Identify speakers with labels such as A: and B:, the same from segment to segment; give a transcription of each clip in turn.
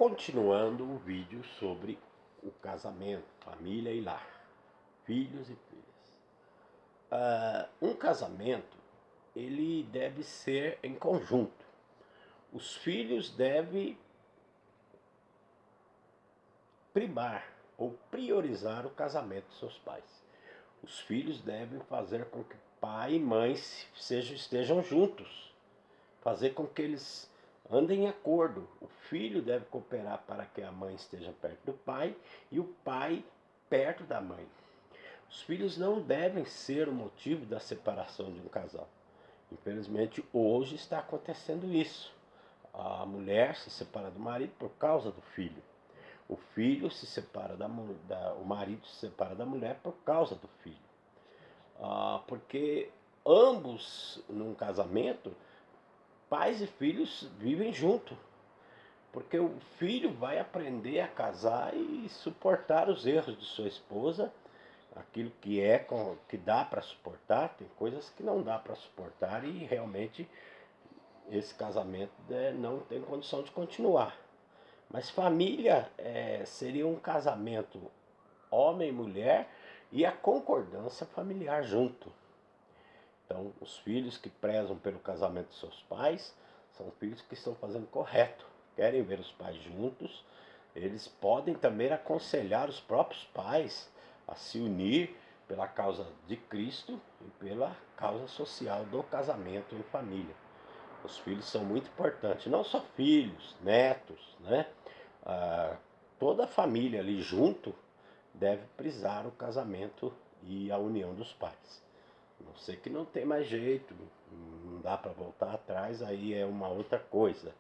A: continuando o vídeo sobre o casamento, família e lar, filhos e filhas. Um casamento, ele deve ser em conjunto. Os filhos devem primar ou priorizar o casamento de seus pais. Os filhos devem fazer com que pai e mãe estejam juntos, fazer com que eles andem em acordo. O filho deve cooperar para que a mãe esteja perto do pai e o pai perto da mãe. Os filhos não devem ser o motivo da separação de um casal. Infelizmente, hoje está acontecendo isso. A mulher se separa do marido por causa do filho. O filho se separa o marido se separa da mulher por causa do filho. Porque ambos, num casamento, pais e filhos vivem junto. Porque o filho vai aprender a casar e suportar os erros de sua esposa, aquilo que dá para suportar, tem coisas que não dá para suportar e realmente esse casamento não tem condição de continuar. Mas família seria um casamento homem e mulher e a concordância familiar junto. Então, os filhos que prezam pelo casamento de seus pais são filhos que estão fazendo correto, querem ver os pais juntos. Eles podem também aconselhar os próprios pais a se unir pela causa de Cristo e pela causa social do casamento em família. Os filhos são muito importantes, não só filhos, netos, né? Toda a família ali junto deve prisar o casamento e a união dos pais. Não sei que não tem mais jeito, não dá para voltar atrás, aí é uma outra coisa.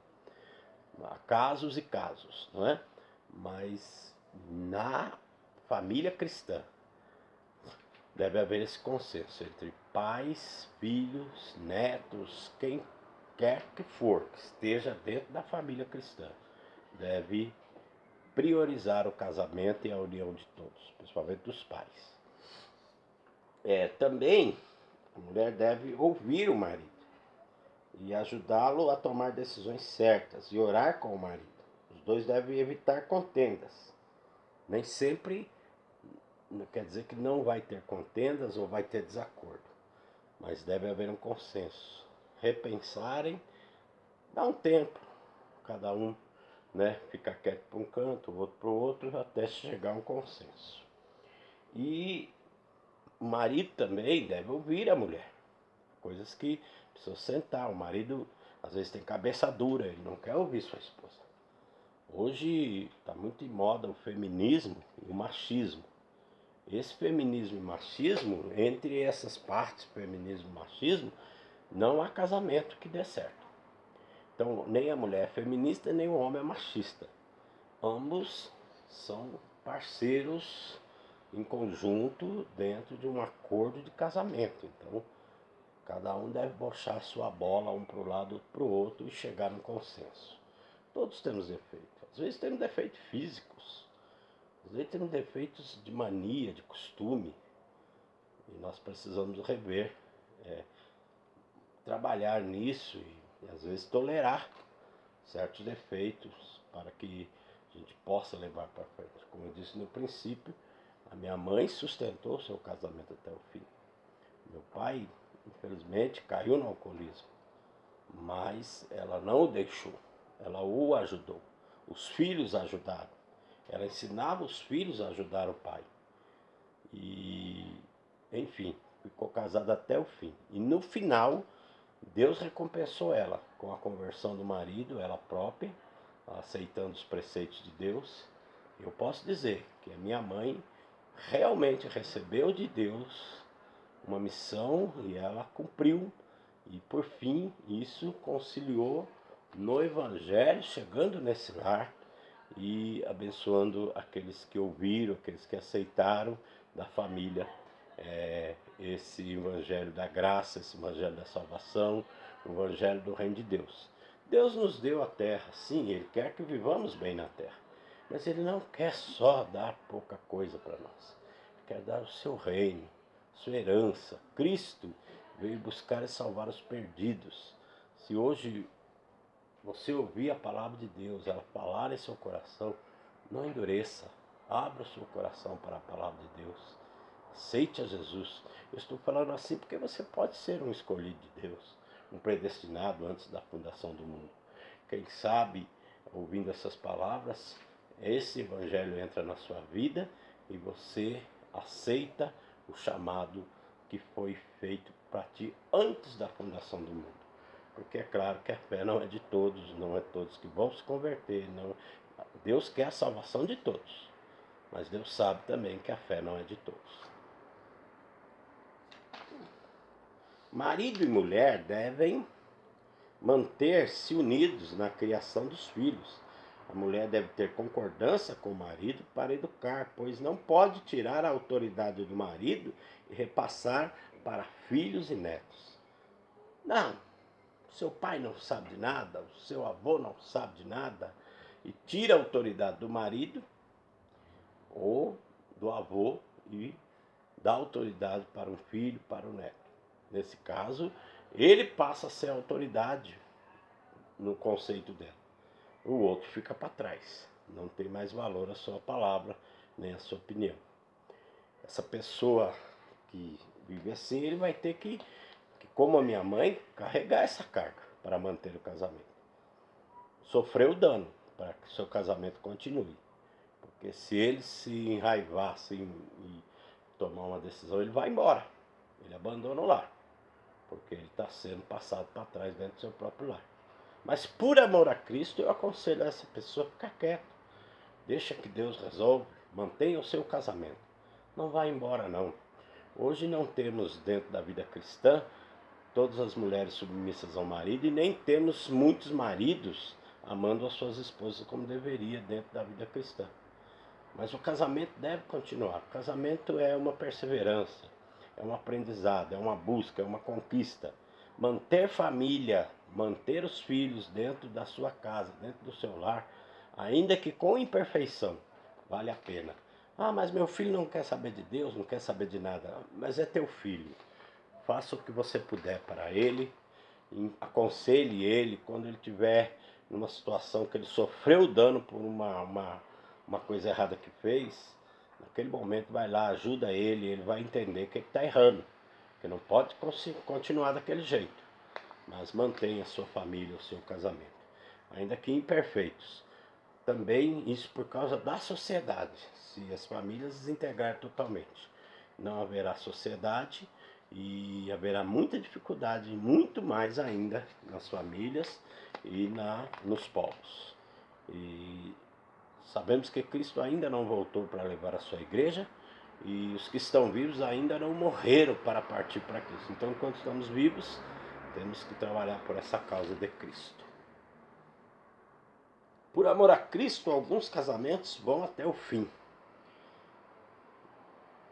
A: Há casos e casos, não é? Mas na família cristã deve haver esse consenso entre pais, filhos, netos, quem quer que for, que esteja dentro da família cristã, deve priorizar o casamento e a união de todos, principalmente dos pais. Também a mulher deve ouvir o marido e ajudá-lo a tomar decisões certas e orar com o marido. Os dois devem evitar contendas. Nem sempre quer dizer que não vai ter contendas ou vai ter desacordo, mas deve haver um consenso. Repensarem, dar um tempo, cada um, né, ficar quieto para um canto, o outro para o outro, até chegar a um consenso. E o marido também deve ouvir a mulher. Coisas que precisam sentar. O marido às vezes tem cabeça dura, ele não quer ouvir sua esposa. Hoje está muito em moda o feminismo e o machismo. Esse feminismo e machismo, entre essas partes, feminismo e machismo, não há casamento que dê certo. Então, nem a mulher é feminista, nem o homem é machista. Ambos são parceiros em conjunto dentro de um acordo de casamento. Então, cada um deve botar a sua bola um para o lado, outro para o outro e chegar num consenso. Todos temos defeitos. Às vezes temos defeitos físicos, às vezes temos defeitos de mania, de costume. E nós precisamos rever, trabalhar nisso e às vezes tolerar certos defeitos para que a gente possa levar para frente. Como eu disse no princípio, a minha mãe sustentou seu casamento até o fim. Meu pai, infelizmente, caiu no alcoolismo, mas ela não o deixou, ela o ajudou. Os filhos ajudaram, ela ensinava os filhos a ajudar o pai. E, enfim, ficou casada até o fim. E no final, Deus recompensou ela com a conversão do marido, ela própria, aceitando os preceitos de Deus. Eu posso dizer que a minha mãe realmente recebeu de Deus uma missão e ela cumpriu. E por fim, isso conciliou no Evangelho, chegando nesse lar e abençoando aqueles que ouviram, aqueles que aceitaram da família esse Evangelho da graça, esse Evangelho da salvação, o Evangelho do Reino de Deus. Deus nos deu a terra, sim, Ele quer que vivamos bem na terra, mas Ele não quer só dar pouca coisa para nós, Ele quer dar o seu reino, sua herança. Cristo veio buscar e salvar os perdidos. Se hoje você ouvir a palavra de Deus, ela falar em seu coração, não endureça. Abra o seu coração para a palavra de Deus. Aceite a Jesus. Eu estou falando assim porque você pode ser um escolhido de Deus, um predestinado antes da fundação do mundo. Quem sabe, ouvindo essas palavras, esse evangelho entra na sua vida e você aceita o chamado que foi feito para ti antes da fundação do mundo. Porque é claro que a fé não é de todos, não é todos que vão se converter. Não. Deus quer a salvação de todos, mas Deus sabe também que a fé não é de todos. Marido e mulher devem manter-se unidos na criação dos filhos. A mulher deve ter concordância com o marido para educar, pois não pode tirar a autoridade do marido e repassar para filhos e netos. Não, seu pai não sabe de nada, o seu avô não sabe de nada, e tira a autoridade do marido ou do avô e dá autoridade para um filho, para o neto. Nesse caso, ele passa a ser a autoridade no conceito dela. O outro fica para trás. Não tem mais valor a sua palavra, nem a sua opinião. Essa pessoa que vive assim, ele vai ter que, como a minha mãe, carregar essa carga para manter o casamento. Sofrer o dano para que o seu casamento continue. Porque se ele se enraivar assim, e tomar uma decisão, ele vai embora. Ele abandona o lar. Porque ele está sendo passado para trás dentro do seu próprio lar. Mas por amor a Cristo, eu aconselho essa pessoa a ficar quieta. Deixa que Deus resolve. Mantenha o seu casamento. Não vá embora, não. Hoje não temos dentro da vida cristã todas as mulheres submissas ao marido e nem temos muitos maridos amando as suas esposas como deveria dentro da vida cristã. Mas o casamento deve continuar. O casamento é uma perseverança, é um aprendizado, é uma busca, é uma conquista. Manter família, manter os filhos dentro da sua casa, dentro do seu lar, ainda que com imperfeição, vale a pena. Ah, mas meu filho não quer saber de Deus, não quer saber de nada. Mas é teu filho. Faça o que você puder para ele, aconselhe ele quando ele estiver numa situação que ele sofreu dano por uma coisa errada que fez. Naquele momento vai lá, ajuda ele vai entender que ele está errando, que não pode continuar daquele jeito, mas mantenha a sua família, o seu casamento, ainda que imperfeitos. Também isso por causa da sociedade. Se as famílias desintegrarem totalmente, não haverá sociedade e haverá muita dificuldade, muito mais ainda nas famílias e nos povos. E sabemos que Cristo ainda não voltou para levar a sua igreja e os que estão vivos ainda não morreram para partir para Cristo. Então, enquanto estamos vivos, temos que trabalhar por essa causa de Cristo. Por amor a Cristo, alguns casamentos vão até o fim,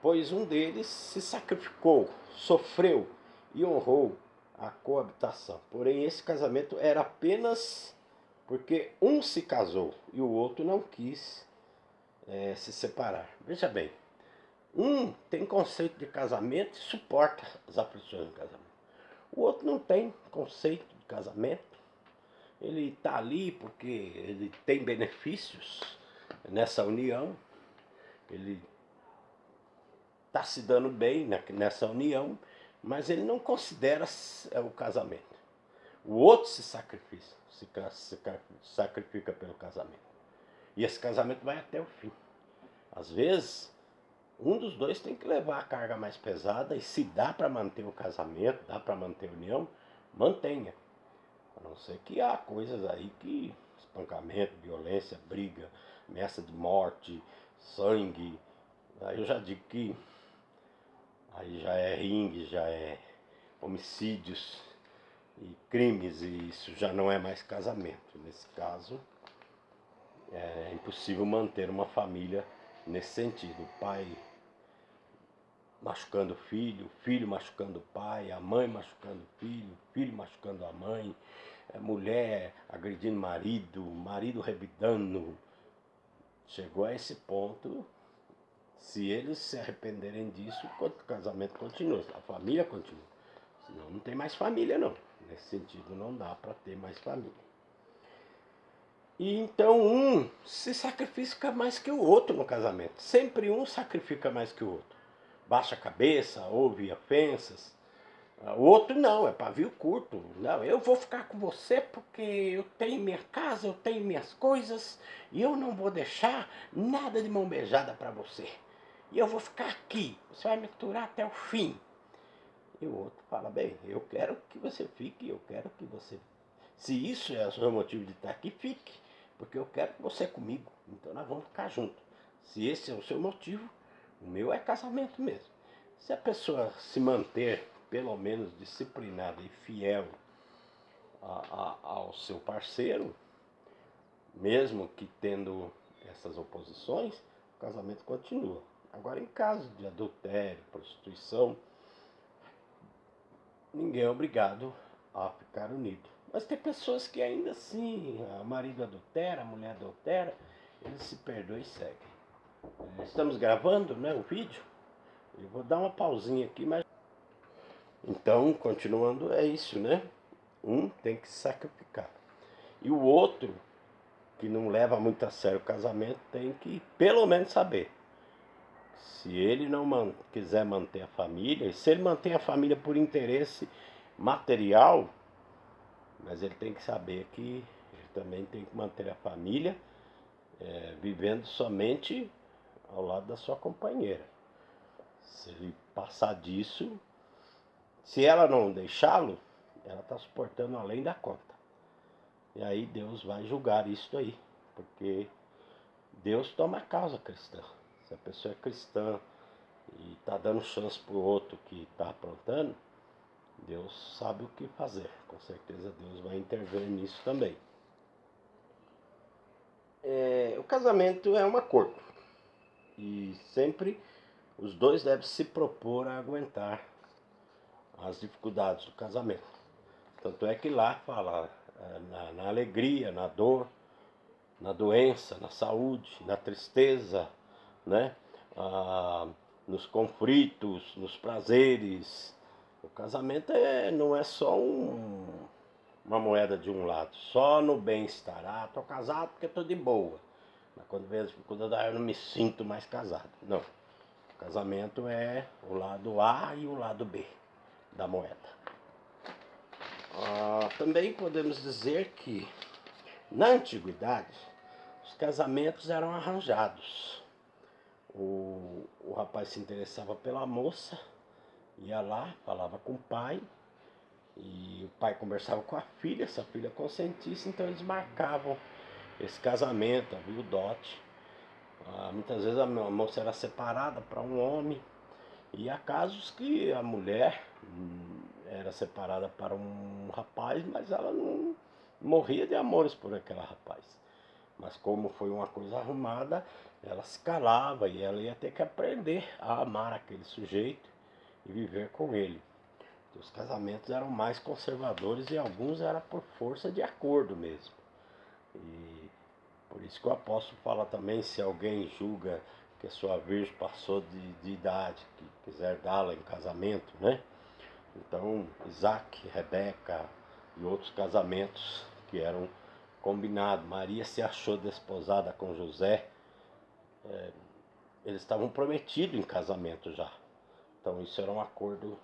A: pois um deles se sacrificou, sofreu e honrou a coabitação. Porém, esse casamento era apenas porque um se casou e o outro não quis se separar. Veja bem, um tem conceito de casamento e suporta as aflições do casamento. O outro não tem conceito de casamento. Ele está ali porque ele tem benefícios nessa união, ele está se dando bem nessa união, mas ele não considera o casamento. O outro se sacrifica pelo casamento. E esse casamento vai até o fim. Às vezes, um dos dois tem que levar a carga mais pesada e se dá para manter o casamento, dá para manter a união, mantenha. A não ser que há coisas aí que espancamento, violência, briga, ameaça de morte, sangue. Aí eu já digo que aí já é ringue, já é homicídios e crimes, e isso já não é mais casamento. Nesse caso, é impossível manter uma família nesse sentido. O pai machucando o filho machucando o pai, a mãe machucando o filho machucando a mãe, mulher agredindo o marido revidando. Chegou a esse ponto, se eles se arrependerem disso, o casamento continua, a família continua. Senão não tem mais família não. Nesse sentido não dá para ter mais família. E então um se sacrifica mais que o outro no casamento. Sempre um sacrifica mais que o outro. Baixa a cabeça, ouve ofensas. O outro não, é pavio curto. Não, eu vou ficar com você porque eu tenho minha casa, eu tenho minhas coisas e eu não vou deixar nada de mão beijada para você. E eu vou ficar aqui, você vai me aturar até o fim. E o outro fala, bem, eu quero que você fique, eu quero que você... Se isso é o seu motivo de estar aqui, fique. Porque eu quero que você comigo, então nós vamos ficar juntos. Se esse é o seu motivo, o meu é casamento mesmo. Se a pessoa se manter, pelo menos, disciplinada e fiel ao seu parceiro, mesmo que tendo essas oposições, o casamento continua. Agora, em caso de adultério, prostituição, ninguém é obrigado a ficar unido. Mas tem pessoas que ainda assim, o marido adultera, a mulher adultera, eles se perdoam e seguem. Estamos gravando, né, o vídeo. Eu vou dar uma pausinha aqui, mas... Então, continuando, é isso, né? Um tem que se sacrificar. E o outro, que não leva muito a sério o casamento, tem que pelo menos saber. Se ele não quiser manter a família, e se ele mantém a família por interesse material, mas ele tem que saber que ele também tem que manter a família vivendo somente ao lado da sua companheira. Se ele passar disso, se ela não deixá-lo, ela está suportando além da conta. E aí Deus vai julgar isso aí, porque Deus toma a causa cristã. Se a pessoa é cristã e está dando chance para o outro que está aprontando, Deus sabe o que fazer. Com certeza Deus vai intervir nisso também. O casamento é um acordo. E sempre os dois devem se propor a aguentar as dificuldades do casamento. Tanto é que lá fala na alegria, na dor, na doença, na saúde, na tristeza, né? Nos conflitos, nos prazeres. O casamento não é só uma moeda de um lado, só no bem-estar. Ah, tô casado porque tô de boa. Mas quando vem as dificuldades, eu não me sinto mais casado. Não. O casamento é o lado A e o lado B da moeda. Também podemos dizer que na antiguidade os casamentos eram arranjados. O rapaz se interessava pela moça, ia lá, falava com o pai, e o pai conversava com a filha, se a filha consentisse, então eles marcavam esse casamento, havia o dote. Muitas vezes a moça era separada para um homem, e há casos que a mulher era separada para um rapaz, mas ela não morria de amores por aquele rapaz. Mas como foi uma coisa arrumada, ela se calava e ela ia ter que aprender a amar aquele sujeito e viver com ele. Os casamentos eram mais conservadores e alguns eram por força de acordo mesmo. E por isso que o apóstolo fala também, se alguém julga que a sua virgem passou de idade, que quiser dá-la em casamento, né? Então, Isaac, Rebeca e outros casamentos que eram combinados. Maria se achou desposada com José. Eles estavam prometidos em casamento já. Então isso era um acordo.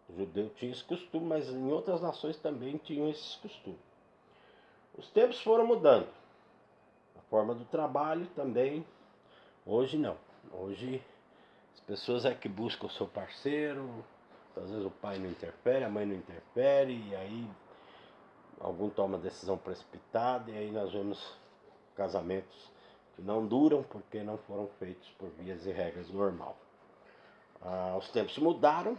A: O judeu tinha esse costume, mas em outras nações também tinham esses costumes. Os tempos foram mudando. A forma do trabalho também. Hoje não. Hoje as pessoas é que buscam o seu parceiro. Às vezes o pai não interfere, a mãe não interfere, e aí algum toma decisão precipitada, e aí nós vemos casamentos que não duram porque não foram feitos por vias e regras normal. Os tempos mudaram.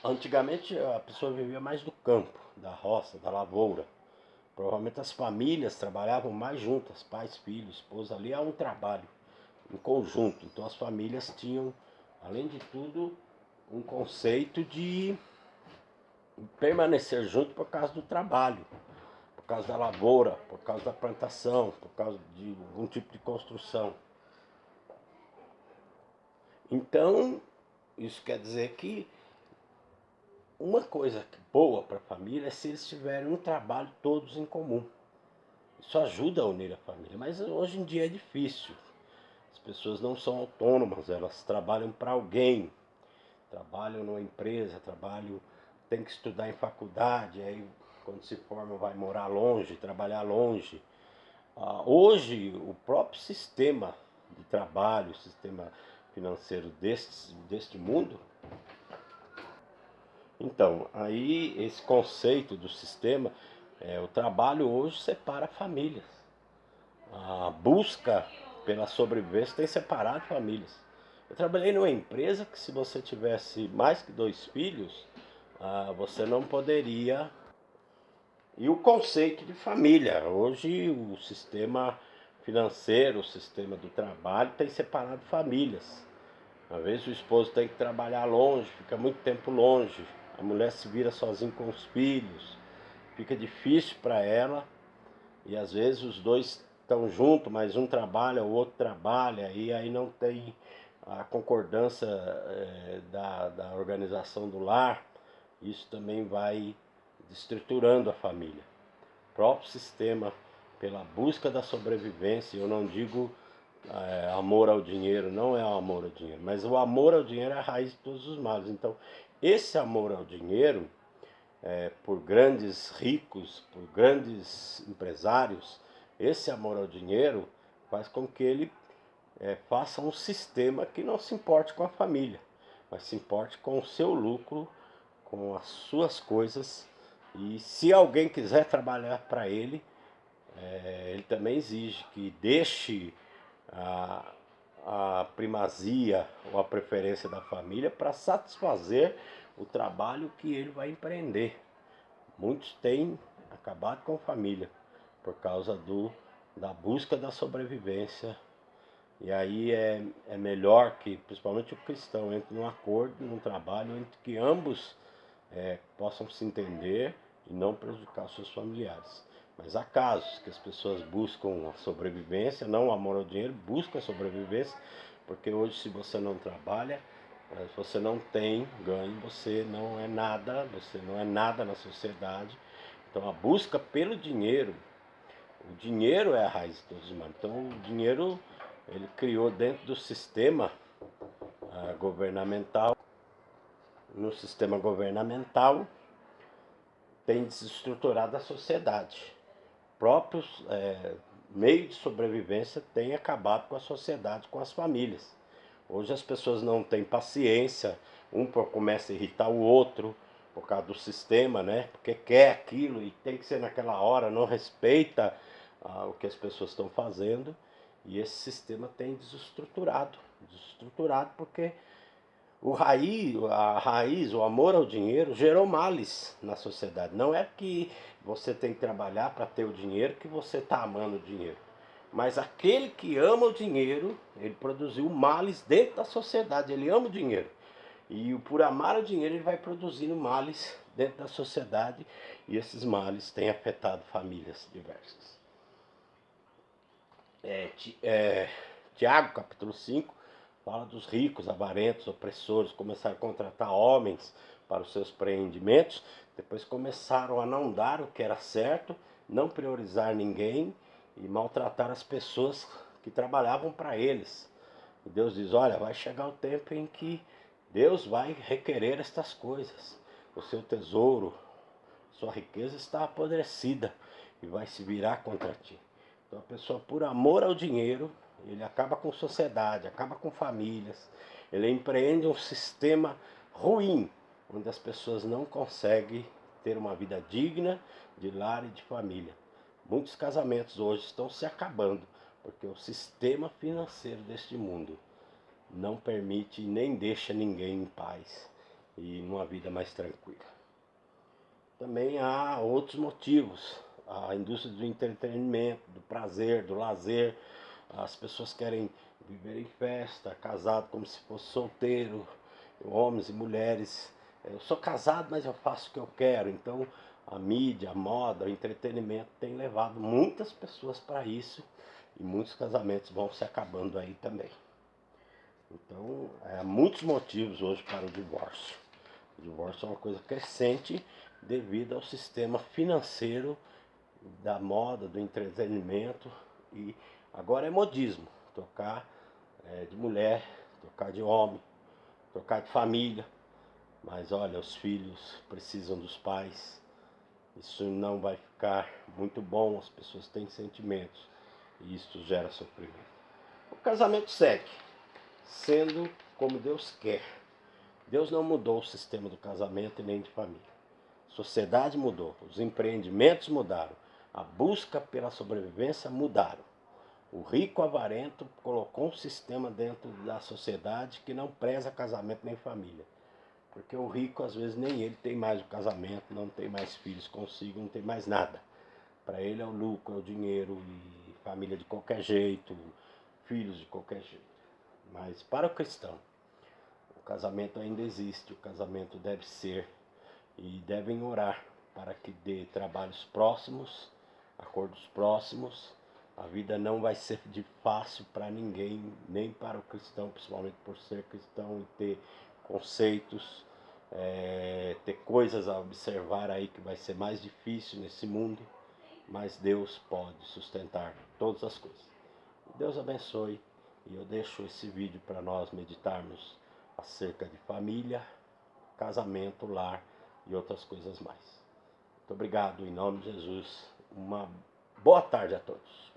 A: Antigamente a pessoa vivia mais do campo, da roça, da lavoura. Provavelmente as famílias trabalhavam mais juntas, pais, filhos, esposa. Ali há um trabalho em conjunto. Então as famílias tinham, além de tudo, um conceito de permanecer junto por causa do trabalho, por causa da lavoura, por causa da plantação, por causa de algum tipo de construção. Então, isso quer dizer que uma coisa boa para a família é se eles tiverem um trabalho todos em comum. Isso ajuda a unir a família, mas hoje em dia é difícil. As pessoas não são autônomas, elas trabalham para alguém, trabalham numa empresa, tem que estudar em faculdade, aí quando se forma vai morar longe, trabalhar longe. Hoje, o próprio sistema de trabalho, o sistema financeiro deste mundo, então, aí esse conceito do sistema, o trabalho hoje separa famílias. A busca pela sobrevivência tem separado famílias. Eu trabalhei numa empresa que se você tivesse mais que 2 filhos, você não poderia. E o conceito de família. Hoje o sistema financeiro, o sistema do trabalho tem separado famílias. Às vezes o esposo tem que trabalhar longe, fica muito tempo longe. A mulher se vira sozinha com os filhos, fica difícil para ela. E às vezes os dois estão juntos, mas um trabalha, o outro trabalha, e aí não tem a concordância da organização do lar. Isso também vai destruturando a família. O próprio sistema, pela busca da sobrevivência, eu não digo amor ao dinheiro, não é o amor ao dinheiro, mas o amor ao dinheiro é a raiz de todos os males. Então, esse amor ao dinheiro, por grandes ricos, por grandes empresários, esse amor ao dinheiro faz com que ele faça um sistema que não se importe com a família, mas se importe com o seu lucro, com as suas coisas. E se alguém quiser trabalhar para ele, ele também exige que deixe a, a primazia ou a preferência da família para satisfazer o trabalho que ele vai empreender. Muitos têm acabado com a família por causa da busca da sobrevivência. E aí é melhor que, principalmente o cristão, entre num acordo, num trabalho, entre que ambos possam se entender e não prejudicar seus familiares. Mas há casos que as pessoas buscam a sobrevivência, não o amor ao dinheiro, buscam a sobrevivência, porque hoje se você não trabalha, se você não tem ganho, você não é nada na sociedade. Então a busca pelo dinheiro, o dinheiro é a raiz de todos os males. Então o dinheiro, ele criou dentro do sistema governamental, no sistema governamental tem desestruturado a sociedade. Próprios meios de sobrevivência têm acabado com a sociedade, com as famílias. Hoje as pessoas não têm paciência, um começa a irritar o outro por causa do sistema, né? Porque quer aquilo e tem que ser naquela hora, não respeita o que as pessoas estão fazendo. E esse sistema tem desestruturado porque a raiz, o amor ao dinheiro gerou males na sociedade. Não é que você tem que trabalhar para ter o dinheiro que você está amando o dinheiro. Mas aquele que ama o dinheiro, ele produziu males dentro da sociedade. Ele ama o dinheiro. E por amar o dinheiro, ele vai produzindo males dentro da sociedade. E esses males têm afetado famílias diversas. Tiago, capítulo 5, fala dos ricos, avarentos, opressores, começaram a contratar homens para os seus empreendimentos, depois começaram a não dar o que era certo, não priorizar ninguém e maltratar as pessoas que trabalhavam para eles. E Deus diz, olha, vai chegar o tempo em que Deus vai requerer estas coisas. O seu tesouro, sua riqueza está apodrecida e vai se virar contra ti. Então a pessoa, por amor ao dinheiro, ele acaba com sociedade, acaba com famílias, ele empreende um sistema ruim, onde as pessoas não conseguem ter uma vida digna de lar e de família. Muitos casamentos hoje estão se acabando, porque o sistema financeiro deste mundo não permite nem deixa ninguém em paz e numa vida mais tranquila. Também há outros motivos. A indústria do entretenimento, do prazer, do lazer. As pessoas querem viver em festa, casado como se fosse solteiro, homens e mulheres. Eu sou casado, mas eu faço o que eu quero. Então a mídia, a moda, o entretenimento tem levado muitas pessoas para isso e muitos casamentos vão se acabando aí também. Então, há muitos motivos hoje para o divórcio. O divórcio é uma coisa crescente devido ao sistema financeiro da moda, do entretenimento, e agora é modismo, tocar de mulher, tocar de homem, tocar de família, mas olha, os filhos precisam dos pais, isso não vai ficar muito bom, as pessoas têm sentimentos, e isso gera sofrimento. O casamento segue, sendo como Deus quer. Deus não mudou o sistema do casamento e nem de família. A sociedade mudou, os empreendimentos mudaram, a busca pela sobrevivência mudaram. O rico avarento colocou um sistema dentro da sociedade que não preza casamento nem família. Porque o rico, às vezes, nem ele tem mais o casamento, não tem mais filhos consigo, não tem mais nada. Para ele é o lucro, é o dinheiro, e família de qualquer jeito, filhos de qualquer jeito. Mas para o cristão, o casamento ainda existe, o casamento deve ser, e devem orar para que dê trabalhos próximos, acordos próximos. A vida não vai ser de fácil para ninguém, nem para o cristão, principalmente por ser cristão e ter conceitos, ter coisas a observar aí que vai ser mais difícil nesse mundo, mas Deus pode sustentar todas as coisas. Deus abençoe, e eu deixo esse vídeo para nós meditarmos acerca de família, casamento, lar e outras coisas mais. Muito obrigado, em nome de Jesus. Uma boa tarde a todos.